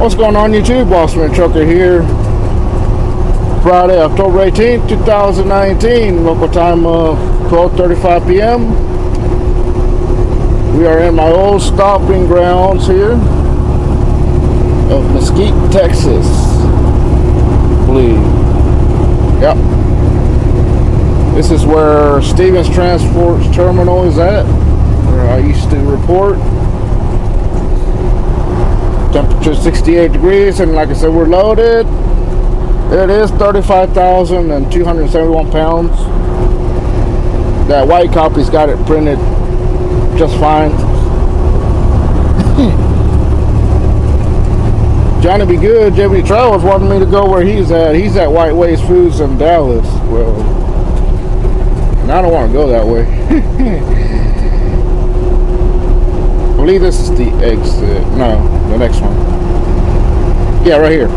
What's going on YouTube? Bossman Trucker here. Friday, October 18th, 2019. Local time of 12:35 p.m. We are in my old stomping grounds here of Mesquite, Texas. I believe. Yep. This is where Stevens Transport's terminal is at, where I used to report. Temperature 68 degrees, and like I said, we're loaded. There it is, 35,271 pounds. That white copy's got it printed just fine. Johnny Be Good, JB Travels wanted me to go where he's at. He's at White Waste Foods in Dallas. Well, and I don't want to go that way. I believe this is the exit. No, the next one. Yeah, right here.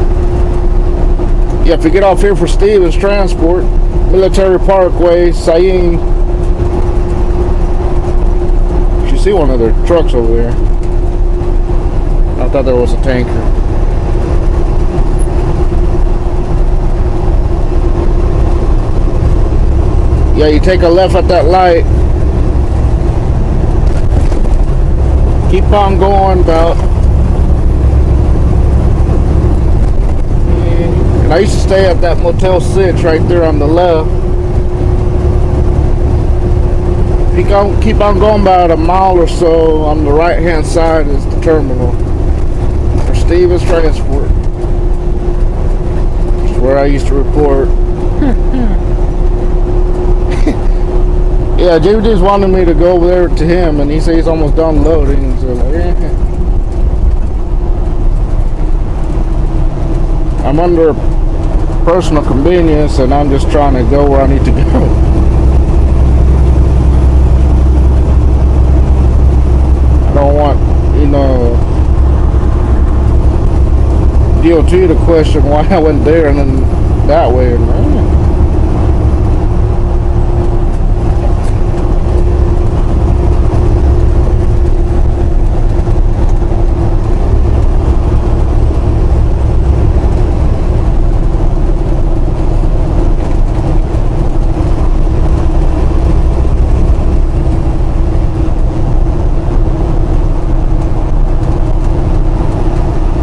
Yeah, if you get off here for Stevens Transport, Military Parkway, Saying, you should see one of their trucks over there. I thought there was a tanker. Yeah, you take a left at that light. Keep on going about. And I used to stay at that Motel 6 right there on the left. Keep on going about a mile or so. On the right hand side is the terminal for Stevens Transport. That's where I used to report. Yeah, JVD's wanted me to go over there to him, and he said he's almost done loading. So like, I'm under personal convenience, and I'm just trying to go where I need to go. I don't want, DOT to question why I went there and then that way.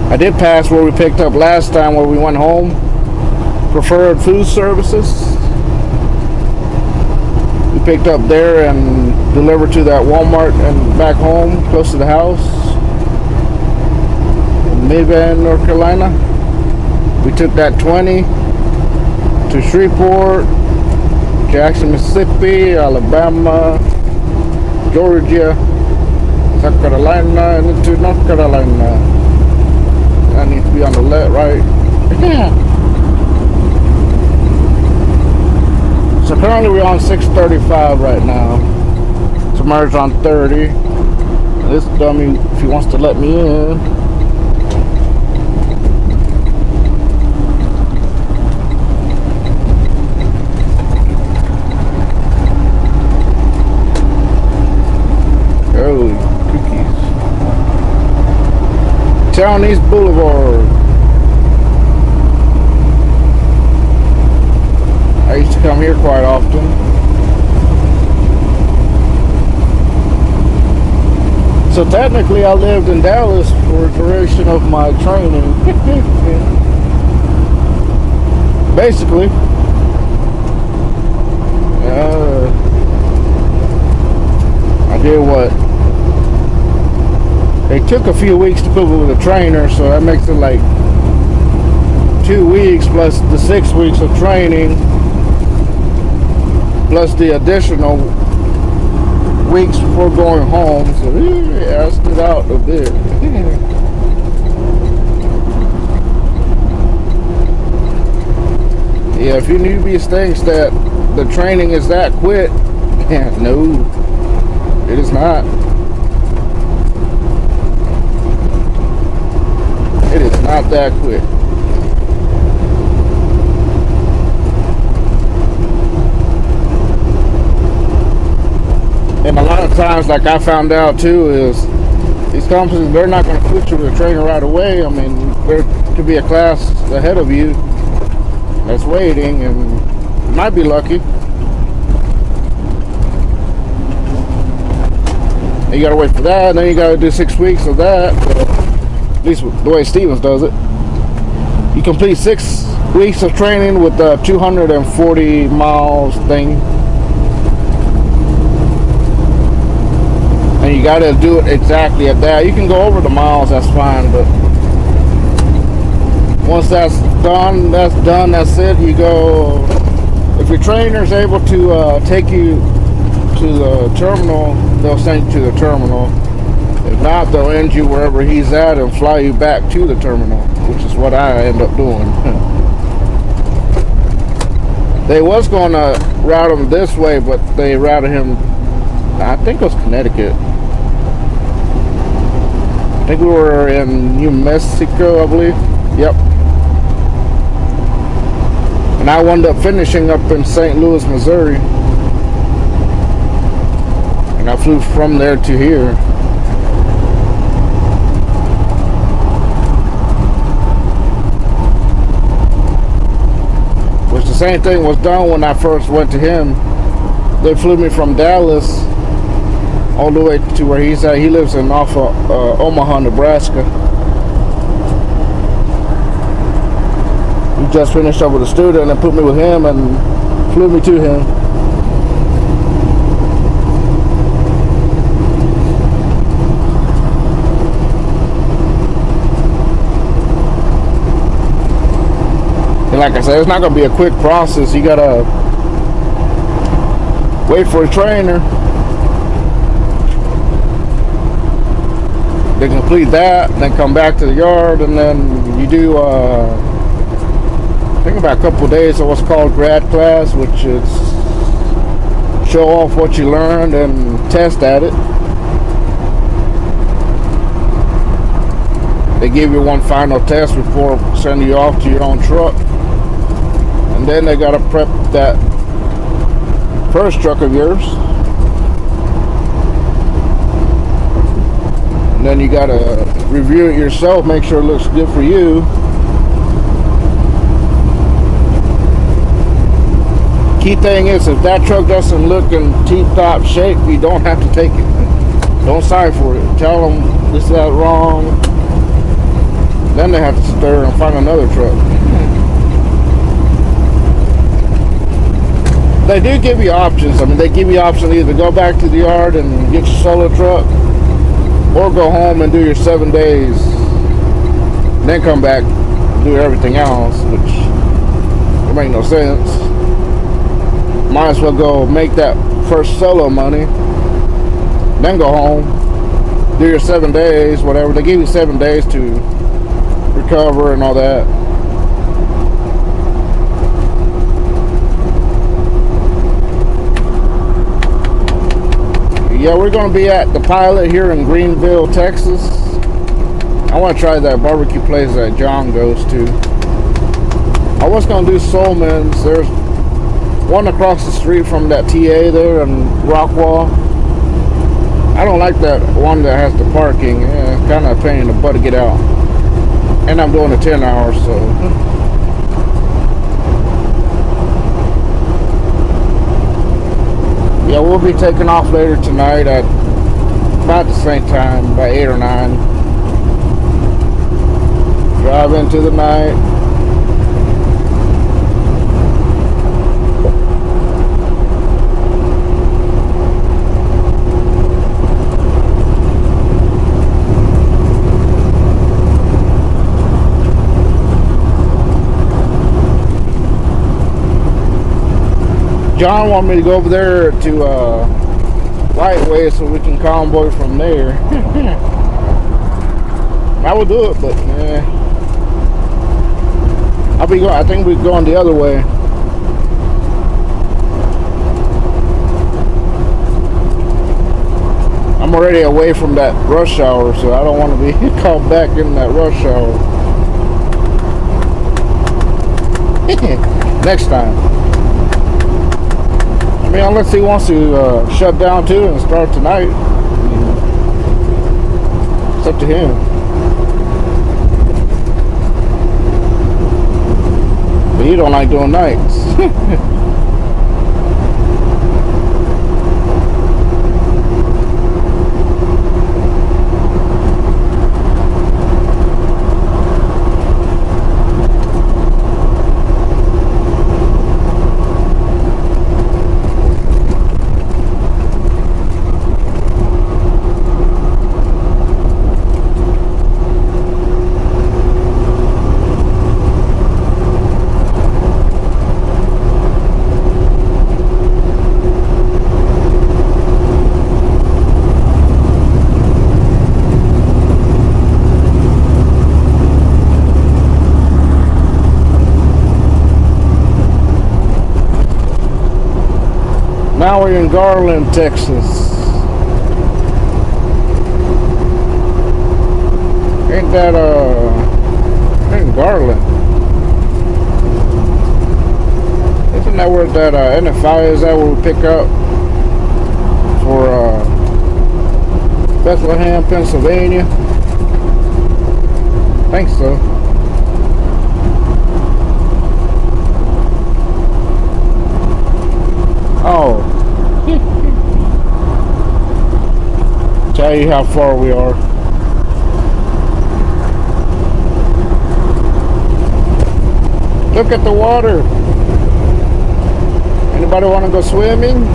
I did pass where we picked up last time, where we went home. Preferred Food Services. We picked up there and delivered to that Walmart and back home, close to the house. In Midland, North Carolina. We took that 20 to Shreveport, Jackson, Mississippi, Alabama, Georgia, South Carolina, and into North Carolina. I need to be on the left, right? Yeah. So currently we're on 635 right now. To merge on 30. This dummy, if he wants to let me in. Holy cookies. Town East Boulevard. I used to come here quite often. So technically I lived in Dallas for the duration of my training. Basically. I did what? They took a few weeks to put me with a trainer, so that makes it like 2 weeks plus the 6 weeks of training, plus the additional weeks before going home. So yeah, I stood out a bit. Yeah, if you newbies thinks that the training is that quick, no, it is not. It is not that quick. And a lot of times, like I found out too, is these companies, they're not going to put you with a trainer right away. I mean, there could be a class ahead of you that's waiting, and you might be lucky. And you gotta wait for that, and then you gotta do 6 weeks of that. At least the way Stevens does it. You complete 6 weeks of training with the 240 miles thing. And you gotta do it exactly at that. You can go over the miles, that's fine, but once that's done, that's it. You go, if your trainer's able to take you to the terminal, they'll send you to the terminal. If not, they'll end you wherever he's at and fly you back to the terminal, which is what I end up doing. They was going to route him this way, but they routed him, I think it was Connecticut. I think we were in New Mexico, I believe. Yep. And I wound up finishing up in St. Louis, Missouri. And I flew from there to here. Which the same thing was done when I first went to him. They flew me from Dallas all the way to where he's at. He lives in off of Omaha, Nebraska. He just finished up with a student and put me with him and flew me to him. And like I said, it's not going to be a quick process. You got to wait for a trainer. They complete that, then come back to the yard, and then you do, I think about a couple of days of what's called grad class, which is show off what you learned and test at it. They give you one final test before sending you off to your own truck. And then they got to prep that first truck of yours. And then you got to review it yourself, make sure it looks good for you. Key thing is, if that truck doesn't look in tip-top shape, you don't have to take it. Don't sign for it. Tell them this is that wrong. Then they have to stir and find another truck. They do give you options. I mean, they give you options to either go back to the yard and get your solo truck, or go home and do your 7 days, then come back and do everything else, which don't make no sense. Might as well go make that first solo money, then go home, do your 7 days, whatever. They give you 7 days to recover and all that. Yeah, we're going to be at the Pilot here in Greenville, Texas. I want to try that barbecue place that John goes to. I was going to do Soulman's. There's one across the street from that TA there in Rockwall. I don't like that one that has the parking. Yeah, it's kind of a pain in the butt to get out. And I'm doing the 10 hours, so. Yeah, we'll be taking off later tonight at about the same time, about 8 or 9. Drive into the night. John wanted me to go over there to Lightway so we can convoy from there. I would do it, but I'll be going. I think we're going the other way. I'm already away from that rush hour, so I don't want to be caught back in that rush hour. Next time. I mean, unless he wants to shut down too and start tonight, it's up to him. But you don't like doing nights. Now we're in Garland, Texas. Ain't that in Garland? Isn't that where that NFI is at, where we pick up for Bethlehem, Pennsylvania? I think so. Oh. Tell you how far we are. Look at the water. Anybody want to go swimming?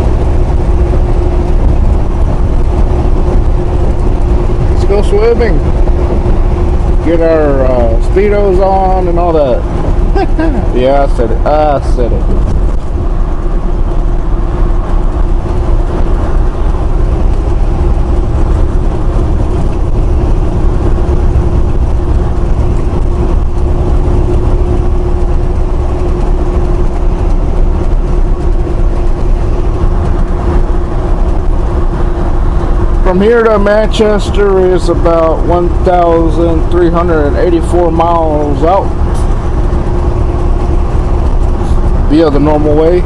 Let's go swimming. Get our Speedos on and all that. Yeah, I said it. I said it. From here to Manchester is about 1,384 miles out via the normal way.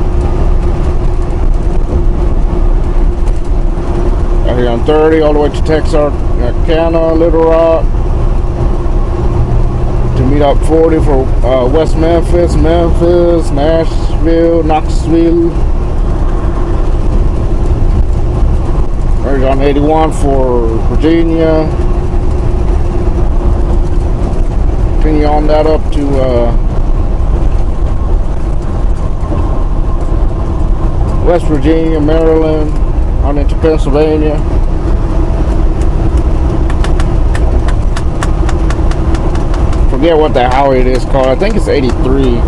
Out here on 30 all the way to Texarkana, Little Rock, to meet up 40 for West Memphis, Nashville, Knoxville. There's on 81 for Virginia. Continue on that up to West Virginia, Maryland, on into Pennsylvania. Forget what the highway it is called. I think it's 83.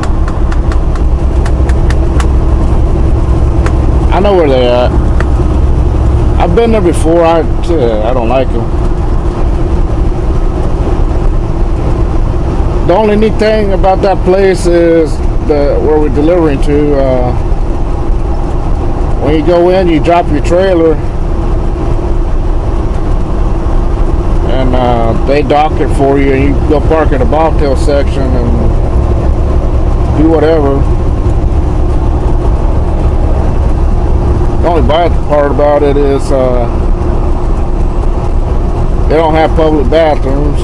I know where they're at. I've been there before. I don't like them. The only neat thing about that place is where we're delivering to. When you go in, you drop your trailer, and they dock it for you, and you go park at the bobtail section and do whatever. The only bad part about it is they don't have public bathrooms.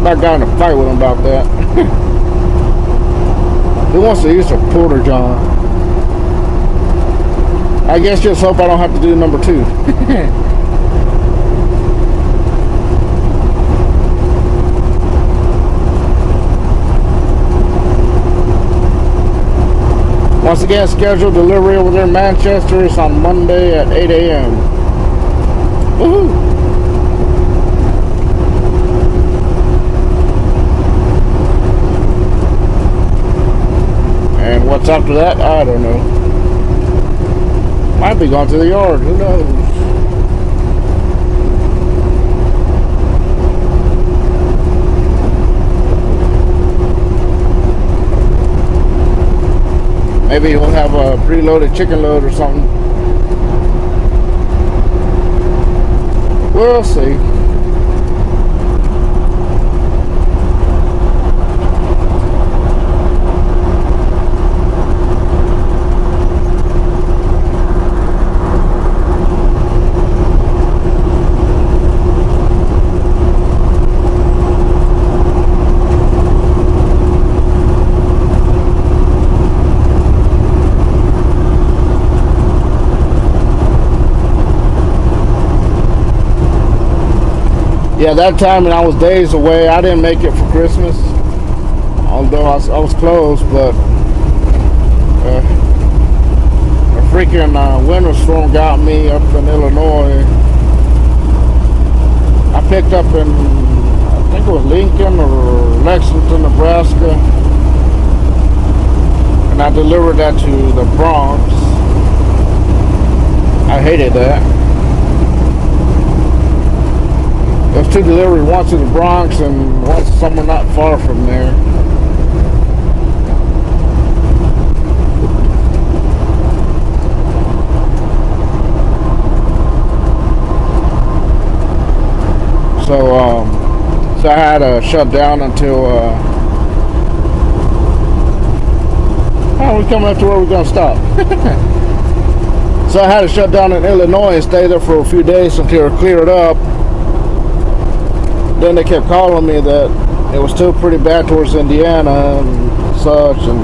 I got in a fight with him about that. He wants to use a Porter John. I guess just hope I don't have to do number 2. Once again, scheduled delivery over there in Manchester is on Monday at 8 a.m. Woohoo! And what's after that? I don't know. Might be going to the yard. Who knows? Maybe we'll have a preloaded chicken load or something. We'll see. Yeah, that time, and I was days away. I didn't make it for Christmas, although I was close. But a freaking winter storm got me up in Illinois. I picked up in, I think it was Lincoln or Lexington, Nebraska, and I delivered that to the Bronx. I hated that. There's two deliveries, one to the Bronx and one somewhere not far from there. So I had to shut down until we coming up to where we're gonna stop. So I had to shut down in Illinois and stay there for a few days until it cleared up. Then they kept calling me that it was still pretty bad towards Indiana and such, and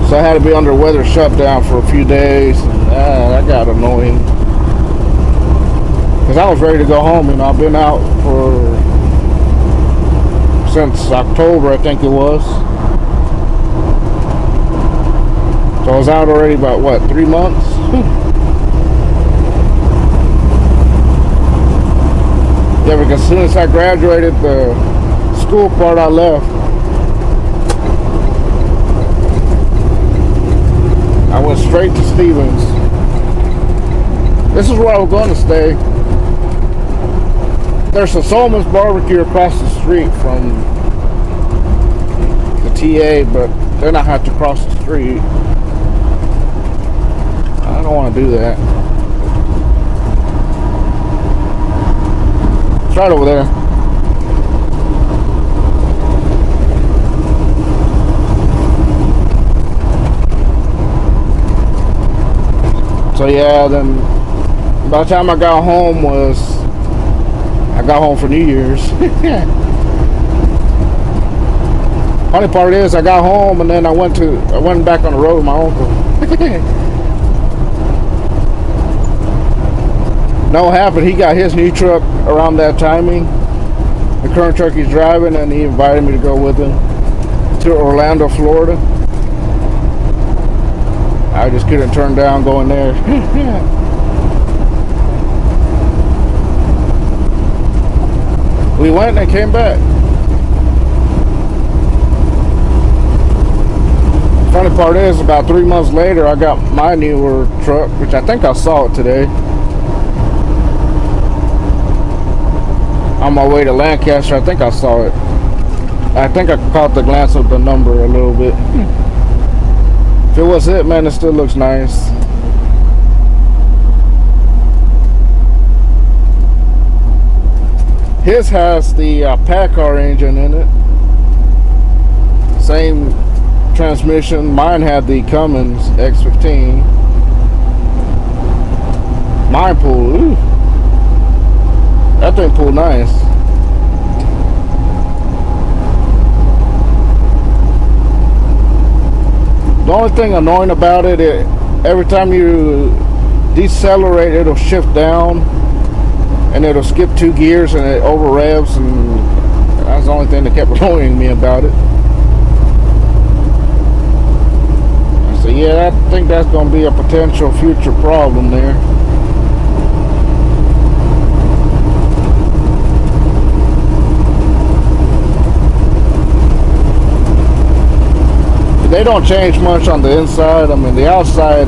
so I had to be under weather shutdown for a few days, and that got annoying. Because I was ready to go home, you know. I've been out since October, I think it was. So I was out already about, what, 3 months? Yeah, because as soon as I graduated the school part, I left. I went straight to Stevens. This is where I was going to stay. There's a Solomons barbecue across the street from the TA, but then I have to cross the street. I don't want to do that. It's right over there. So yeah, then by the time I got home I got home for New Year's. Funny part is I got home and then I went back on the road with my uncle. No, what happened, he got his new truck around that timing, the current truck he's driving, and he invited me to go with him to Orlando, Florida. I just couldn't turn down going there. We went and came back. Funny part is, about 3 months later, I got my newer truck, which I think I saw it today. On my way to Lancaster, I think I saw it. I think I caught the glance of the number a little bit. If it was it, man, it still looks nice. His has the Packard engine in it. Same transmission. Mine had the Cummins X15. Mine pulled, ooh. That thing pulled nice. The only thing annoying about it, every time you decelerate, it'll shift down and it'll skip 2 gears and it over revs, and that's the only thing that kept annoying me about it. So yeah, I think that's going to be a potential future problem there. They don't change much on the inside. I mean, the outside,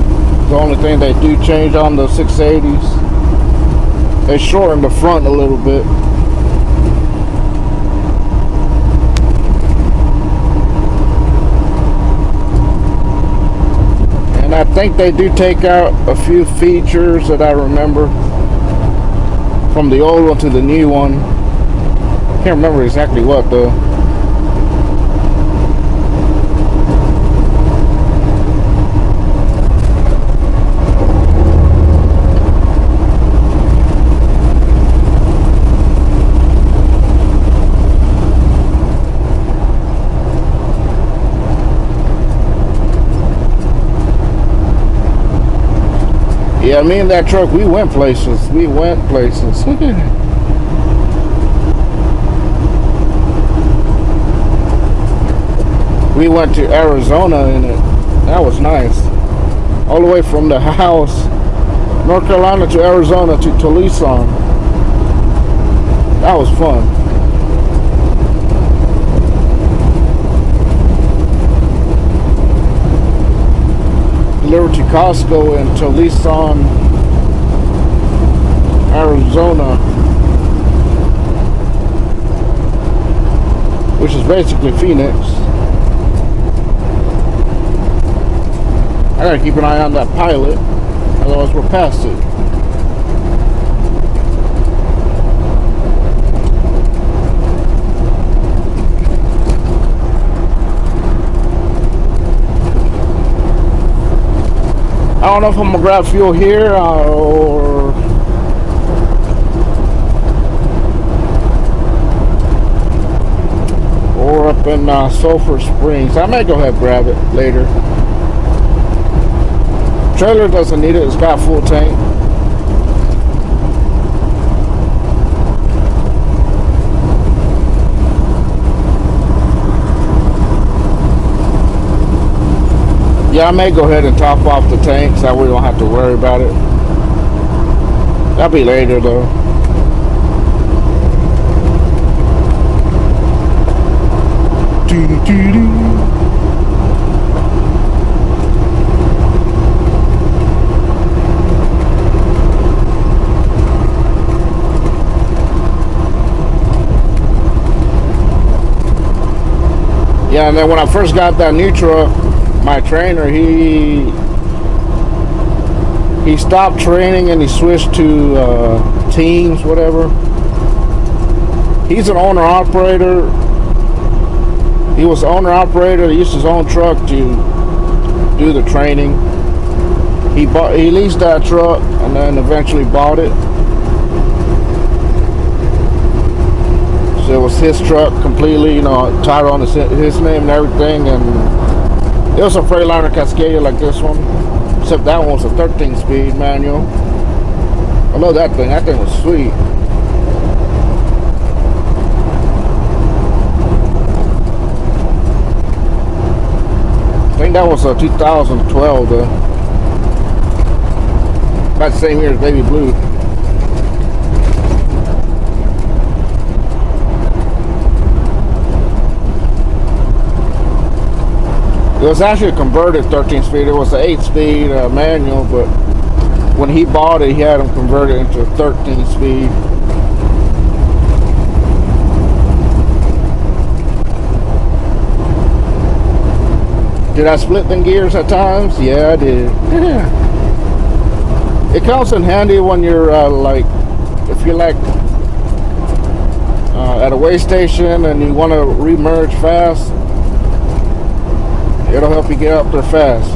the only thing they do change on the 680s, they shorten the front a little bit. And I think they do take out a few features that I remember from the old one to the new one. Can't remember exactly what though. Yeah, me and that truck, we went places. We went places. We went to Arizona in it. That was nice. All the way from the house, North Carolina to Arizona to Tucson. That was fun. Delivered to Costco in Tucson, Arizona, which is basically Phoenix. I gotta keep an eye on that pilot, otherwise we're past it. I don't know if I'm gonna grab fuel here or up in Sulphur Springs. I may go ahead and grab it later. Trailer doesn't need it, it's got full tank. Yeah, I may go ahead and top off the tank so we don't have to worry about it. That'll be later though. Yeah, and then when I first got that new truck, my trainer, he stopped training and he switched to teams, whatever. He's an owner operator. He was owner operator. He used his own truck to do the training. He leased that truck and then eventually bought it. So it was his truck completely, you know, title on his name and everything, and it was a Freightliner Cascadia like this one, except that one was a 13-speed manual. I love that thing. That thing was sweet. I think that was a 2012 though. About the same year as Baby Blue. It was actually a converted 13-speed. It was an 8-speed manual, but when he bought it, he had them converted into a 13-speed. Did I split the gears at times? Yeah, I did. Yeah. It comes in handy when you're like, if you're like at a weigh station and you want to remerge fast. It'll help you get up there fast.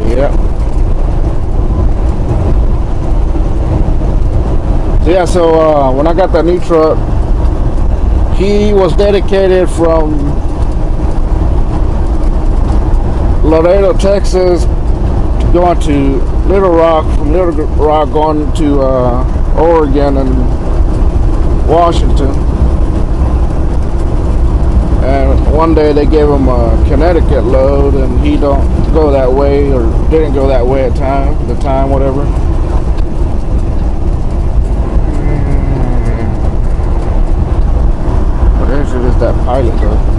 Yeah. So yeah, so when I got that new truck, he was dedicated from Laredo, Texas, going to Little Rock, from Little Rock going to Oregon and Washington. And one day they gave him a Connecticut load, and he don't go that way, or didn't go that way at the time, whatever. But there's just that pilot though.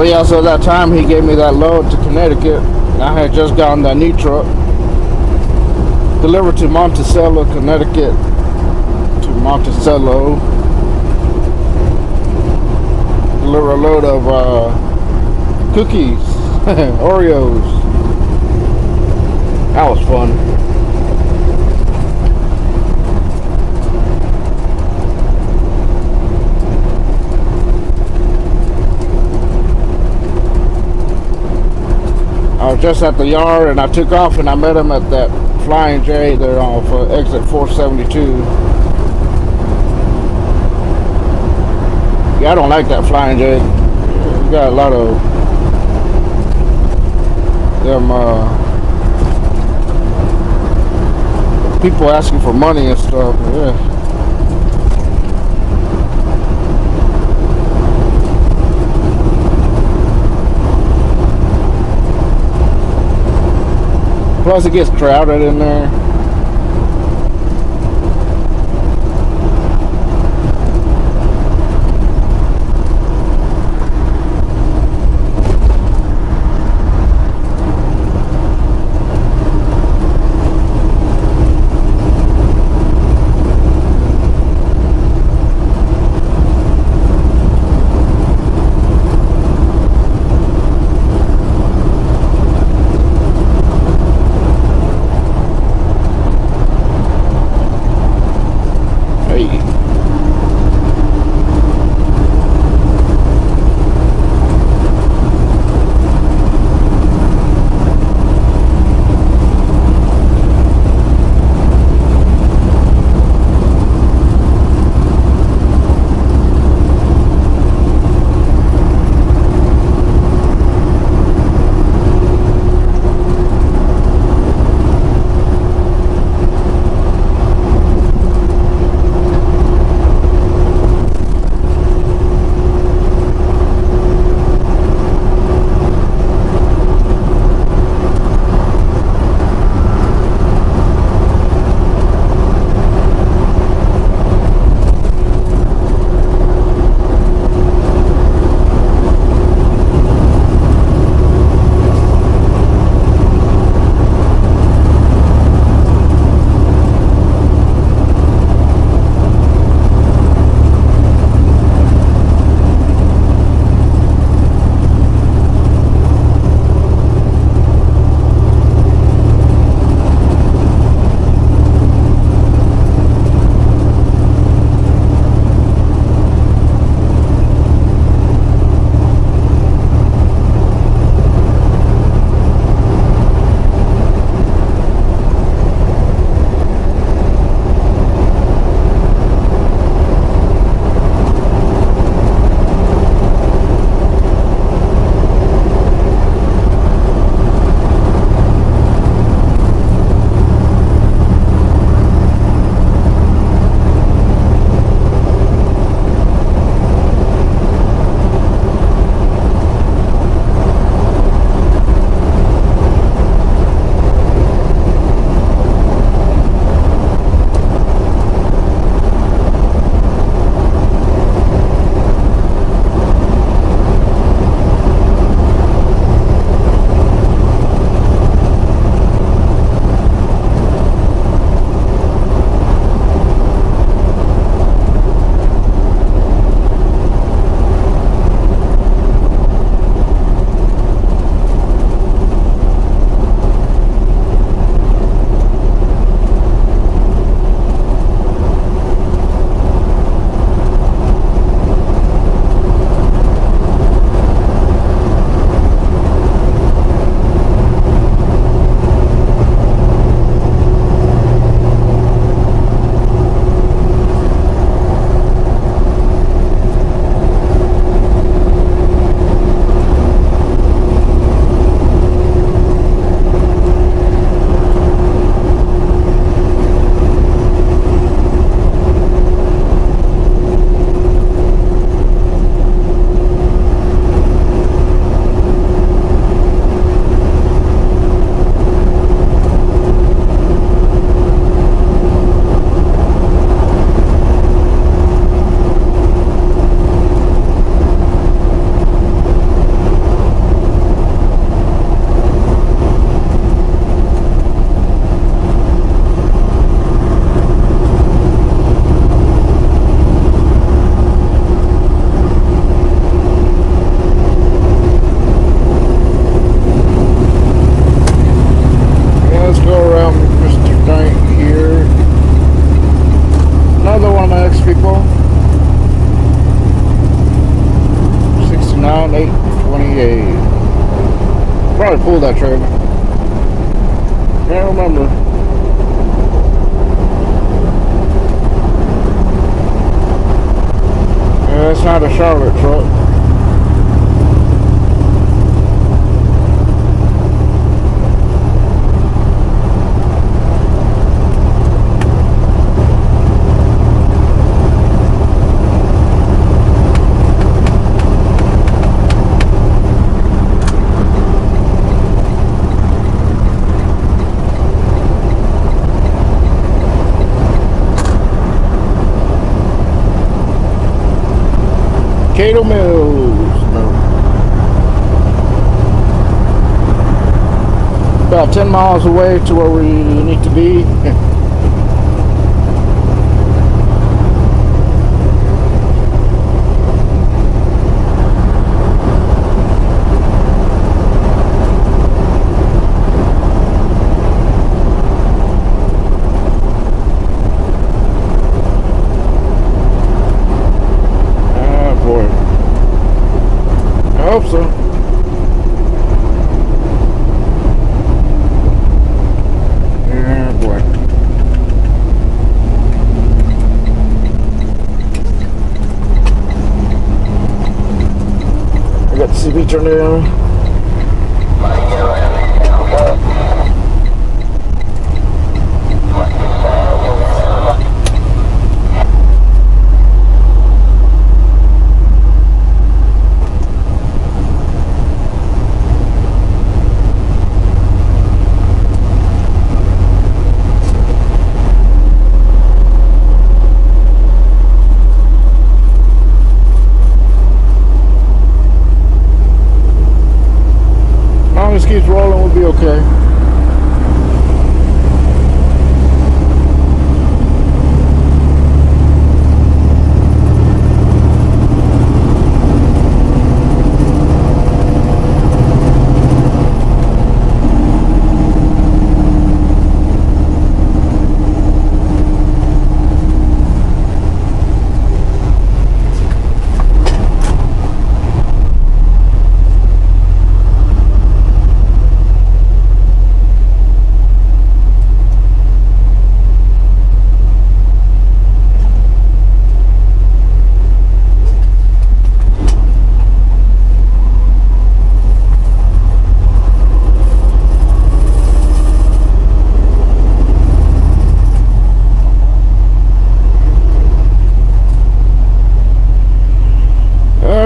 But yeah, so that time he gave me that load to Connecticut. I had just gotten that new truck delivered to Monticello, Connecticut. To Monticello. Deliver a load of cookies, Oreos. That was fun. I was just at the yard and I took off and I met him at that Flying J there off exit 472. Yeah, I don't like that Flying J. You got a lot of them people asking for money and stuff. Yeah. Plus it gets crowded in there. pulled that trailer. Can't remember. Yeah, it's not a Charlotte truck. CaddoMills. No. About 10 miles away to where we need to be. I hope so. Yeah, boy. I got the CB turned down. As long as it keeps rolling, we'll be okay.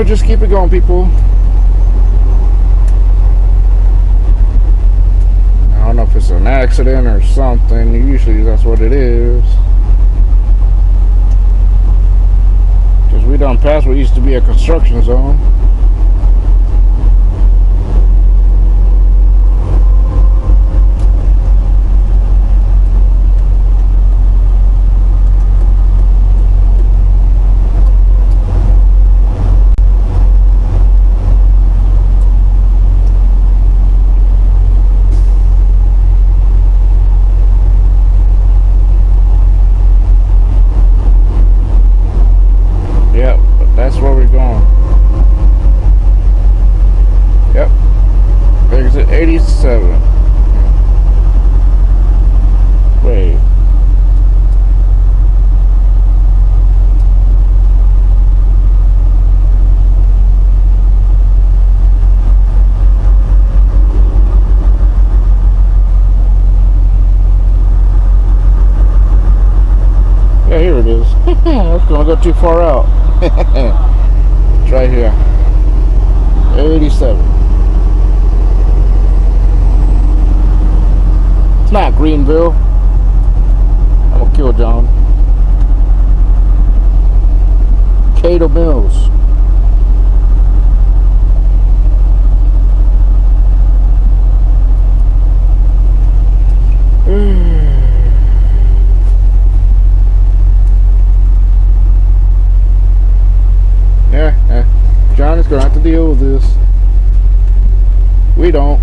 Just keep it going, people. I don't know if it's an accident or something. Usually that's what it is. Because we done passed what used to be a construction zone. That's where we're going. Yep. Exit 87. Wait. Yeah, here it is. That's gonna go too far out. It's right here. 87. It's not Greenville. I'm gonna kill John. CaddoMills. Yeah. John is gonna have to deal with this. We don't.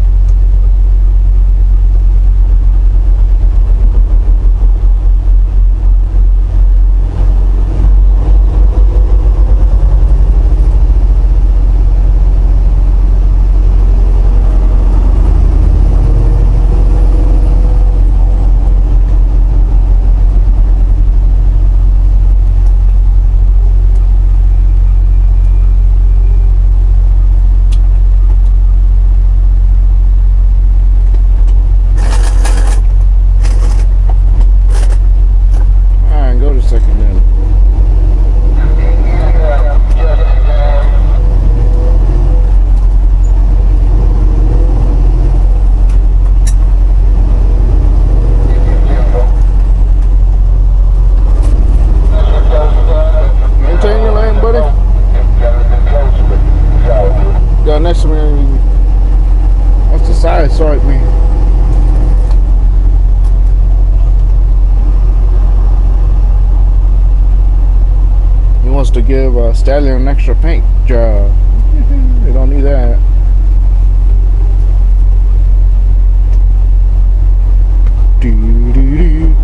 next to me. What's the side swipe me? He wants to give Stallion an extra paint job. They don't need that.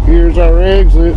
Here's our exit.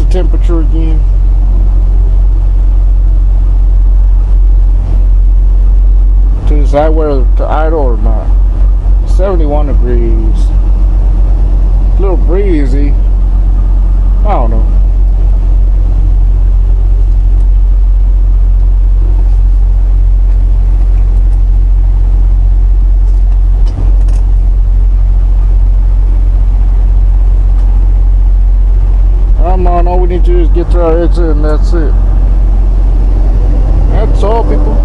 Temperature again. To decide whether to idle or not. 71 degrees. A little breezy. I don't know. All we need to do is get to our exit and that's it. That's all, people.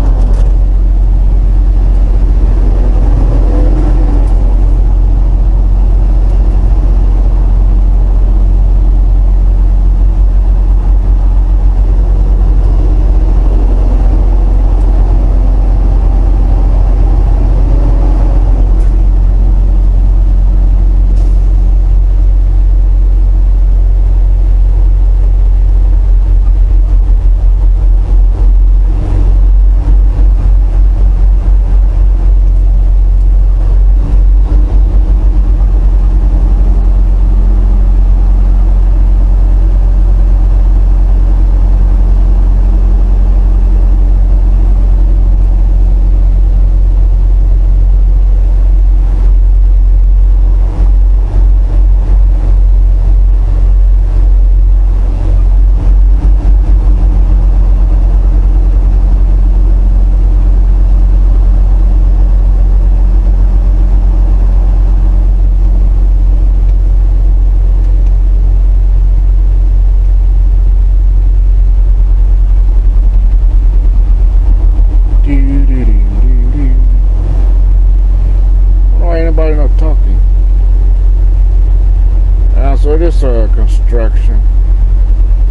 So this construction.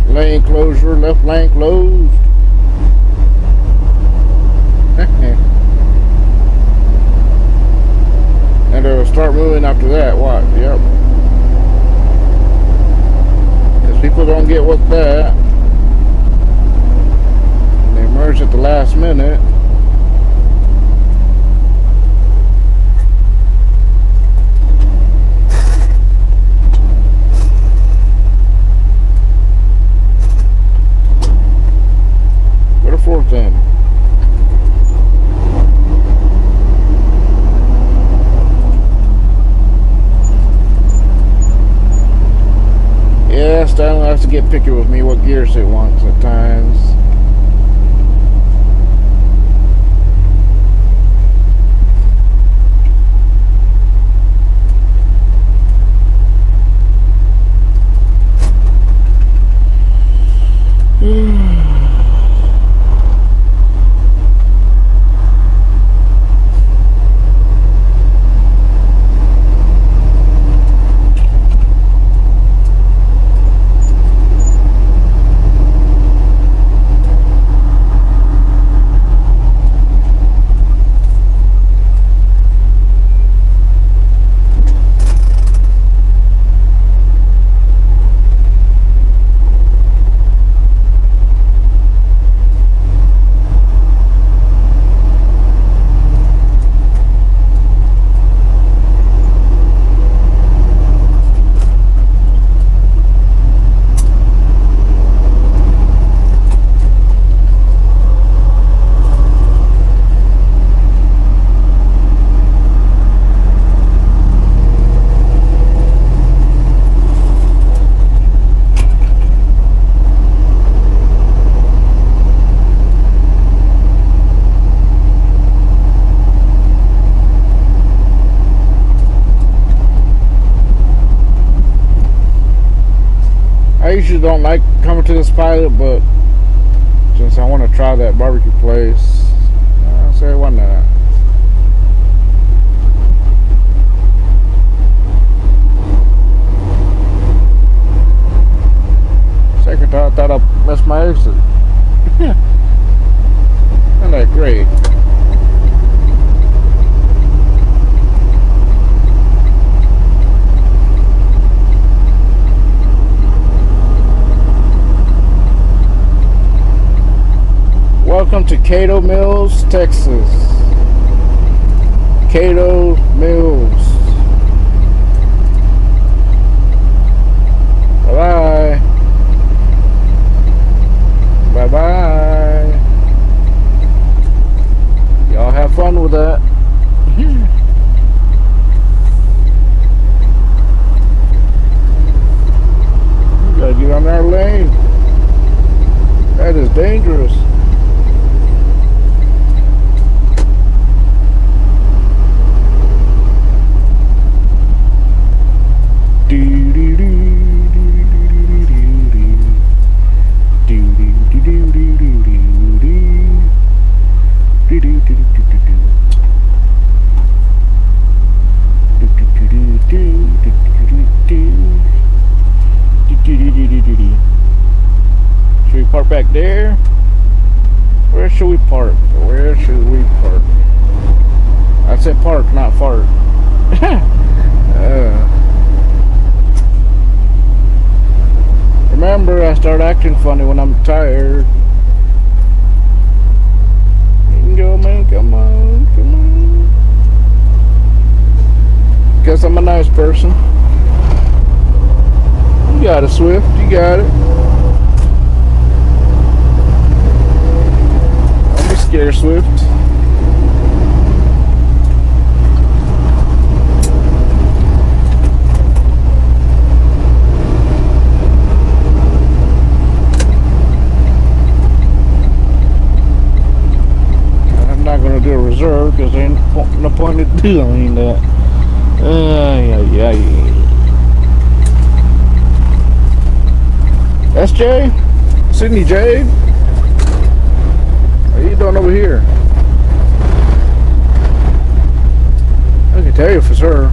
Lane closure, left lane closed. And they'll start moving after that. Watch, yep. Because people don't get with that. They merge at the last minute. Fourth in. Yeah, Stanley has to get picky with me what gears it wants at times. usually don't like coming to this pilot, but since I want to try that barbecue place, I say why not. Second thought, I thought I missed my exit. Isn't that great? Welcome to CaddoMills, Texas. CaddoMills. Bye-bye. Bye-bye. Y'all have fun with that. You gotta get on our lane. That is dangerous. Should we park back there? Where should we park? Where should we park? I said park, not fart. Remember, I start acting funny when I'm tired. Go, man, come on, come on. Guess I'm a nice person. You got it, Swift. You got it. Don't be scared, Swift. I'm not gonna do a reserve because there ain't no point in doing that. Yeah. SJ? Sydney Jade? What are you doing over here? I can tell you if it's her.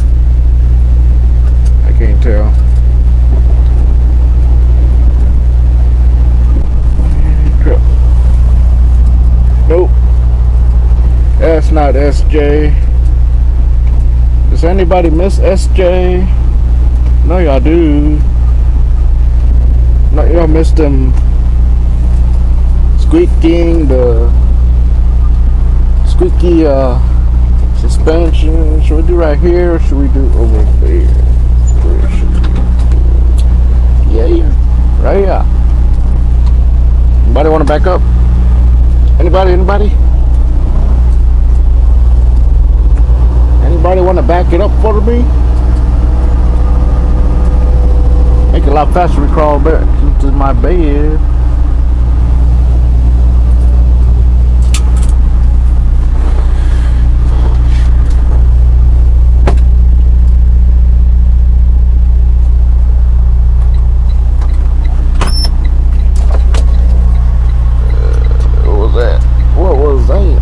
I can't tell. Nope. That's not SJ. Does anybody miss SJ? No, y'all do. No, y'all missed them squeaking, the squeaky suspension. Should we do right here or should we do over there? Where should we? Yeah, right here. Anybody want to back up? Anybody? Anybody want to back it up for me? Make it a lot faster to crawl back into my bed. What was that? What was that?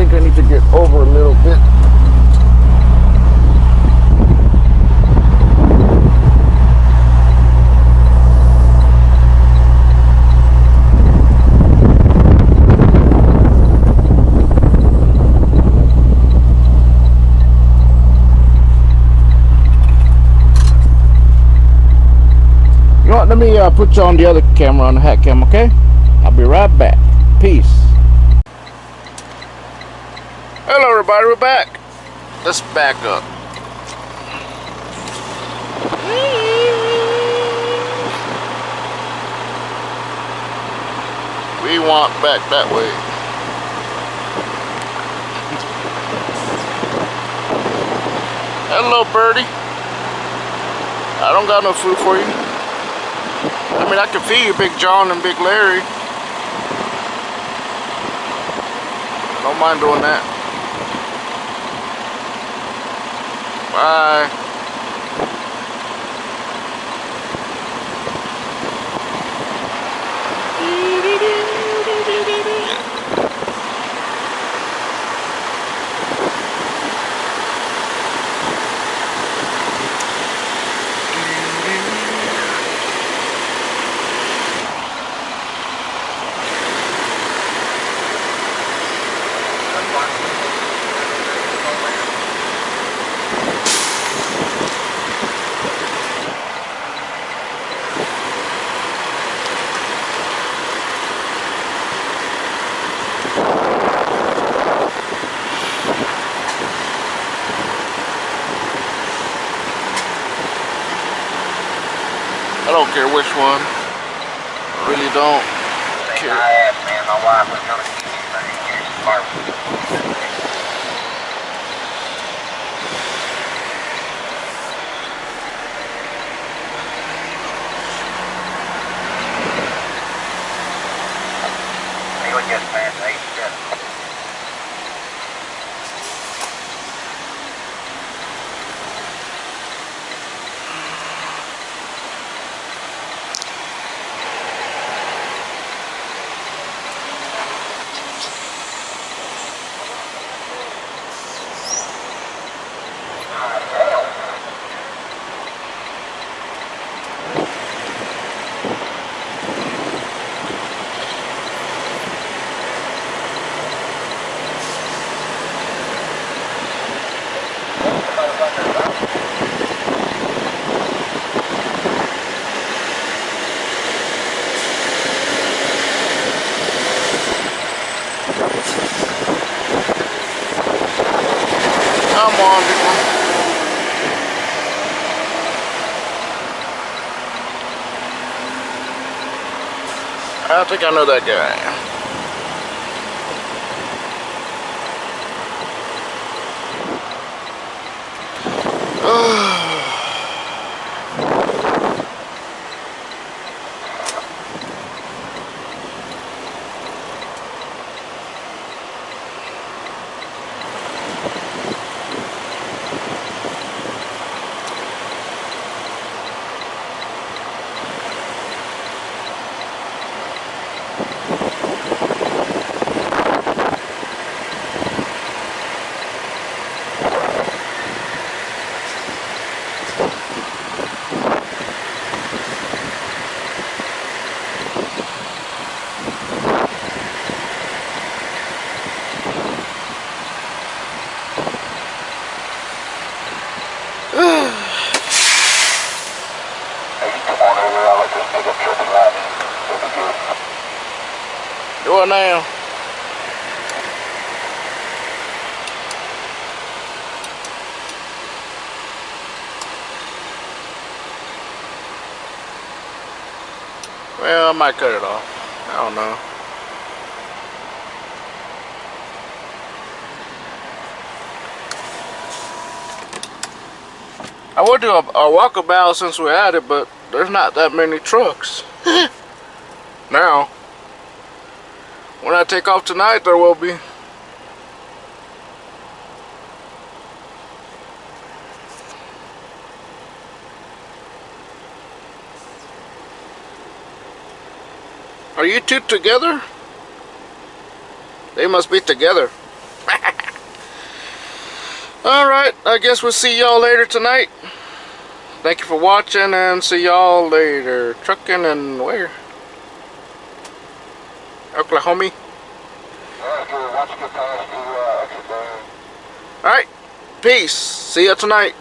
I need to get over a little bit. You know what? Let me put you on the other camera, on the hat cam, okay? I'll be right back. Peace. Hello everybody, we're back. Let's back up. We want back that way. Hello birdie. I don't got no food for you. I mean, I can feed you Big John and Big Larry. Don't mind doing that. Bye. I don't care which one. I really don't care. I asked, man, my wife was going to give me money here in Barbara. He was just past 87. Come on, people. I think I know that guy. Do it now. Well, I might cut it off. I don't know. I would do a walkabout since we're at it, but there's not that many trucks. Now, when I take off tonight, there will be. Are you two together? They must be together. Alright, I guess we'll see y'all later tonight. Thank you for watching and see y'all later. Trucking and where? Oklahoma. Alright, peace. See ya tonight.